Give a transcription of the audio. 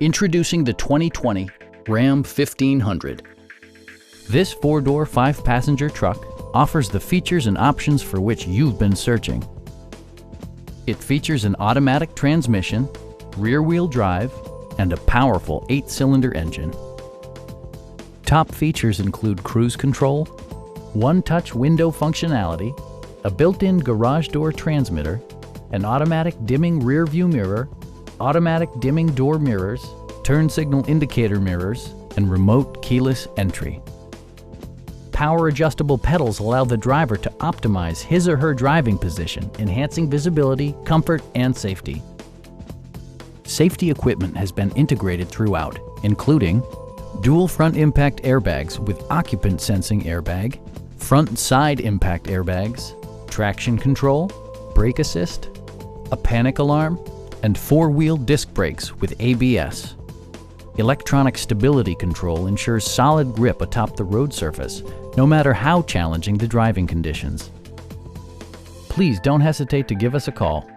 Introducing the 2020 Ram 1500. This four-door, five-passenger truck offers the features and options for which you've been searching. It features an automatic transmission, rear-wheel drive, and a powerful 8-cylinder engine. Top features include cruise control, one-touch window functionality, a built-in garage door transmitter, an automatic dimming rear-view mirror, automatic dimming door mirrors, turn signal indicator mirrors, and remote keyless entry. Power adjustable pedals allow the driver to optimize his or her driving position, enhancing visibility, comfort, and safety. Safety equipment has been integrated throughout, including dual front impact airbags with occupant sensing airbag, front and side impact airbags, traction control, brake assist, a panic alarm, and four-wheel disc brakes with ABS. Electronic stability control ensures solid grip atop the road surface, no matter how challenging the driving conditions. Please don't hesitate to give us a call.